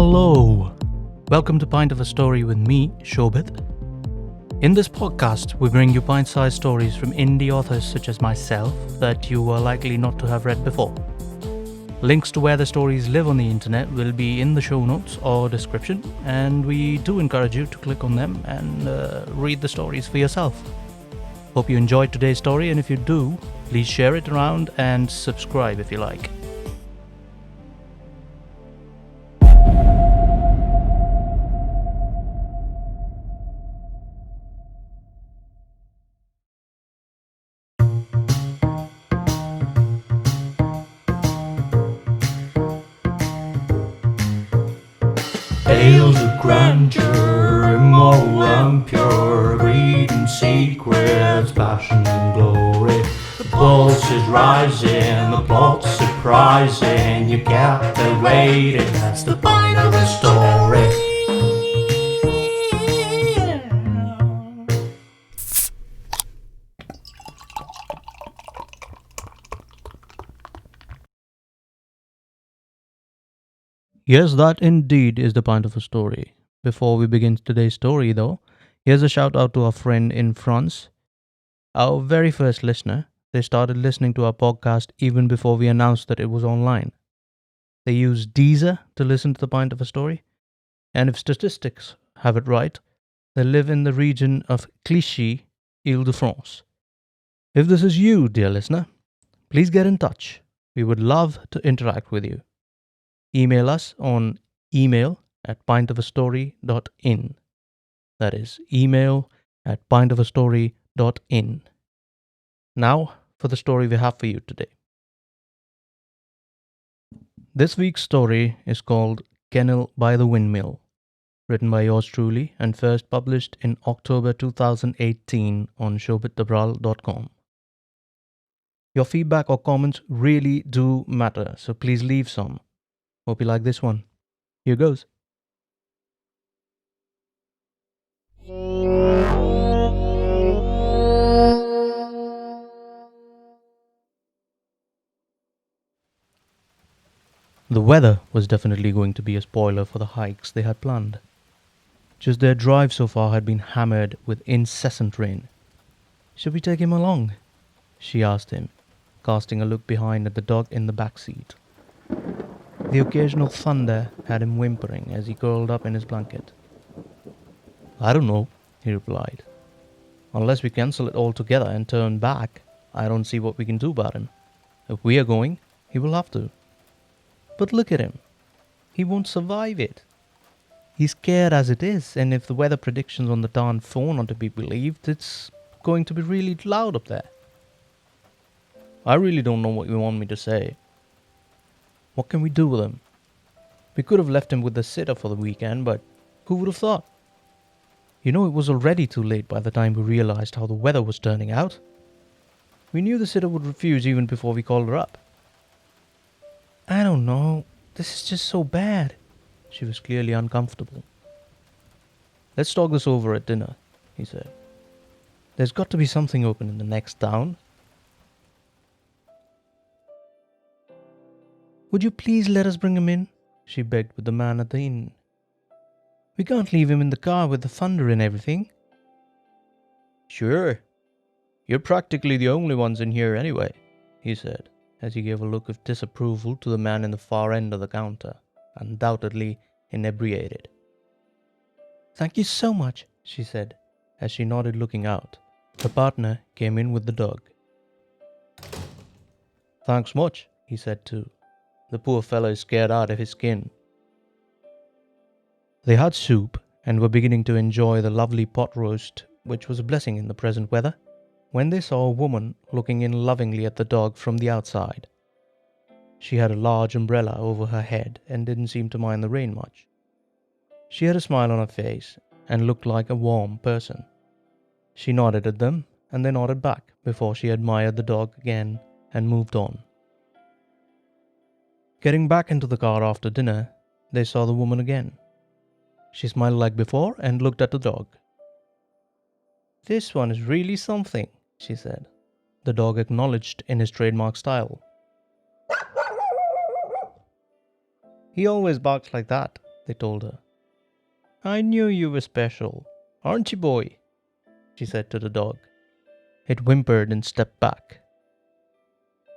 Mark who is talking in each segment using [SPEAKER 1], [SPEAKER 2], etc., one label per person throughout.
[SPEAKER 1] Hello! Welcome to Pint of a Story with me, Shobhit. In this podcast, we bring you pint-sized stories from indie authors such as myself that you are likely not to have read before. Links to where the stories live on the internet will be in the show notes or description, and we do encourage you to click on them and read the stories for yourself. Hope you enjoyed today's story, and if you do, please share it around and subscribe if you like. Tales of grandeur, immoral and pure, greed and secrets, passion and glory. The pulse is rising, the plot's surprising. You captivated, that's the point of the story. Yes, that indeed is the point of a story. Before we begin today's story, though, here's a shout out to our friend in France, our very first listener. They started listening to our podcast even before we announced that it was online. They use Deezer to listen to the point of a story, and if statistics have it right, they live in the region of Clichy, Ile-de-France. If this is you, dear listener, please get in touch. We would love to interact with you. Email us on email@pintofastory.in. That is email@pintofastory.in. Now for the story we have for you today. This week's story is called Kennel by the Windmill, written by yours truly and first published in October 2018 on ShobhitDabral.com. Your feedback or comments really do matter, so please leave some. Hope you like this one. Here goes. The weather was definitely going to be a spoiler for the hikes they had planned. Just their drive so far had been hammered with incessant rain. "Should we take him along?" she asked him, casting a look behind at the dog in the back seat. The occasional thunder had him whimpering as he curled up in his blanket. "I don't know," he replied. "Unless we cancel it altogether and turn back, I don't see what we can do about him. If we are going, he will have to. But look at him. He won't survive it. He's scared as it is, and if the weather predictions on the darn phone are to be believed, it's going to be really loud up there. I really don't know what you want me to say. What can we do with him? We could have left him with the sitter for the weekend, but who would have thought? You know, it was already too late by the time we realized how the weather was turning out. We knew the sitter would refuse even before we called her up." "I don't know. This is just so bad." She was clearly uncomfortable. "Let's talk this over at dinner," he said. "There's got to be something open in the next town." "Would you please let us bring him in?" she begged with the man at the inn. "We can't leave him in the car with the thunder and everything." "Sure. You're practically the only ones in here anyway," he said, as he gave a look of disapproval to the man in the far end of the counter, undoubtedly inebriated. "Thank you so much," she said, as she nodded looking out. Her partner came in with the dog. "Thanks much," he said too. "The poor fellow is scared out of his skin." They had soup and were beginning to enjoy the lovely pot roast, which was a blessing in the present weather, when they saw a woman looking in lovingly at the dog from the outside. She had a large umbrella over her head and didn't seem to mind the rain much. She had a smile on her face and looked like a warm person. She nodded at them and they nodded back before she admired the dog again and moved on. Getting back into the car after dinner, they saw the woman again. She smiled like before and looked at the dog. "This one is really something," she said. The dog acknowledged in his trademark style. "He always barks like that," they told her. I knew you were special, aren't you, boy? She said to the dog. It whimpered and stepped back.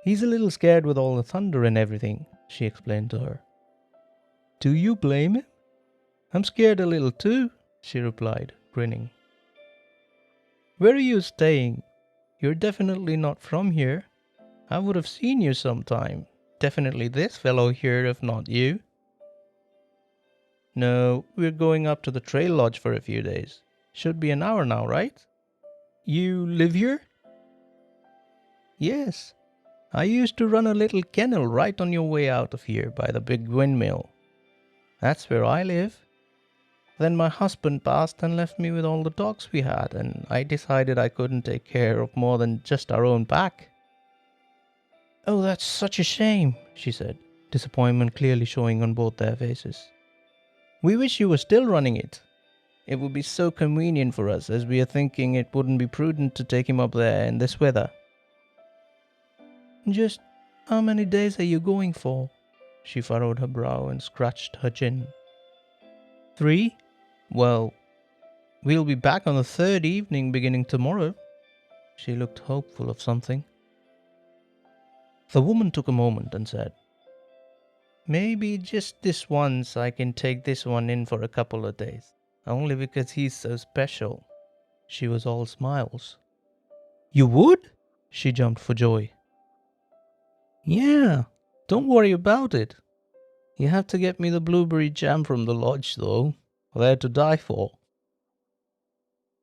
[SPEAKER 1] He's a little scared with all the thunder and everything, she explained to her. Do you blame him? I'm scared a little too, she replied, grinning. Where are you staying? You're definitely not from here. I would have seen you sometime. Definitely this fellow here, if not you. No, we're going up to the trail lodge for a few days. Should be an hour now, right? You live here? Yes. I used to run a little kennel right on your way out of here by the big windmill. That's where I live. Then my husband passed and left me with all the dogs we had, and I decided I couldn't take care of more than just our own pack. Oh, that's such a shame, she said, disappointment clearly showing on both their faces. We wish you were still running it. It would be so convenient for us, as we are thinking it wouldn't be prudent to take him up there in this weather. Just how many days are you going for? She furrowed her brow and scratched her chin. 3? Well, we'll be back on the 3rd evening beginning tomorrow. She looked hopeful of something. The woman took a moment and said, Maybe just this once I can take this one in for a couple of days, only because he's so special. She was all smiles. You would? She jumped for joy. Yeah, don't worry about it. You have to get me the blueberry jam from the lodge, though. They're to die for.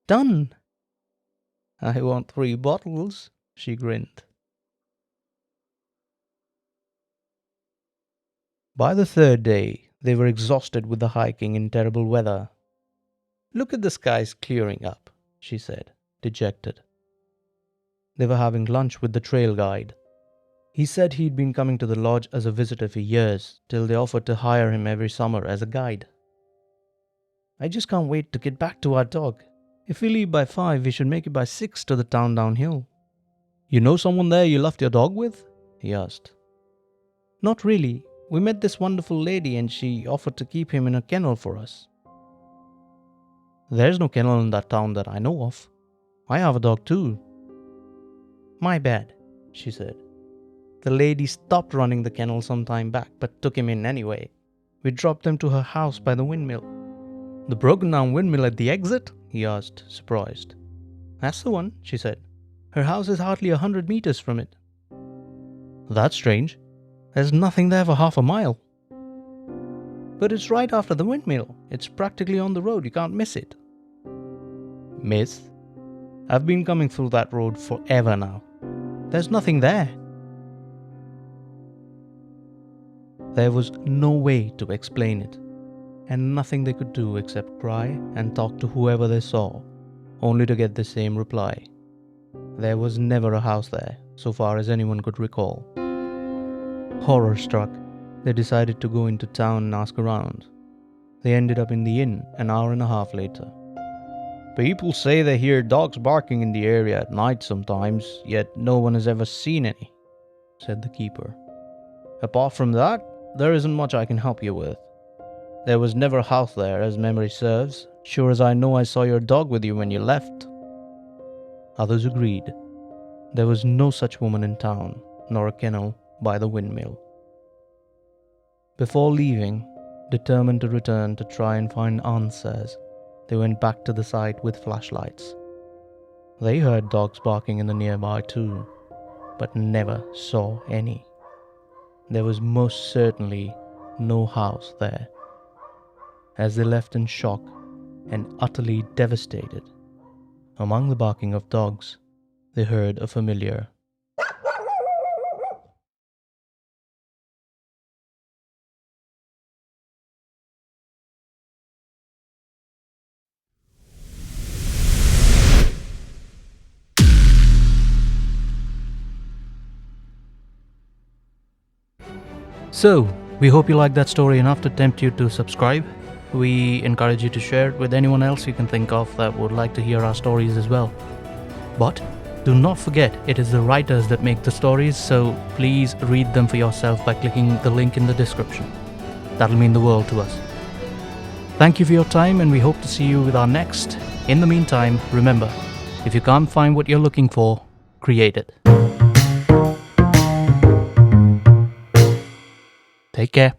[SPEAKER 1] Done. I want 3 bottles, she grinned. By the 3rd day, they were exhausted with the hiking in terrible weather. Look at the skies clearing up, she said, dejected. They were having lunch with the trail guide. He said he'd been coming to the lodge as a visitor for years, till they offered to hire him every summer as a guide. I just can't wait to get back to our dog. If we leave by 5, we should make it by 6 to the town downhill. You know someone there you left your dog with? He asked. Not really. We met this wonderful lady and she offered to keep him in a kennel for us. There's no kennel in that town that I know of. I have a dog too. My bad, she said. The lady stopped running the kennel some time back, but took him in anyway. We dropped him to her house by the windmill. The broken down windmill at the exit? He asked, surprised. That's the one, she said. Her house is hardly 100 meters from it. That's strange. There's nothing there for half a mile. But it's right after the windmill. It's practically on the road. You can't miss it. Miss? I've been coming through that road forever now. There's nothing there. There was no way to explain it, and nothing they could do except cry and talk to whoever they saw, only to get the same reply. There was never a house there, so far as anyone could recall. Horror-struck, they decided to go into town and ask around. They ended up in the inn an hour and a half later. People say they hear dogs barking in the area at night sometimes, yet no one has ever seen any, said the keeper. Apart from that, there isn't much I can help you with. There was never a house there, as memory serves, sure as I know I saw your dog with you when you left. Others agreed. There was no such woman in town, nor a kennel by the windmill. Before leaving, determined to return to try and find answers, they went back to the site with flashlights. They heard dogs barking in the nearby too, but never saw any. There was most certainly no house there. As they left in shock and utterly devastated, among the barking of dogs, they heard a familiar So, we hope you liked that story enough to tempt you to subscribe. We encourage you to share it with anyone else you can think of that would like to hear our stories as well. But do not forget, it is the writers that make the stories, so please read them for yourself by clicking the link in the description. That'll mean the world to us. Thank you for your time, and we hope to see you with our next. In the meantime, remember, if you can't find what you're looking for, create it. Take care.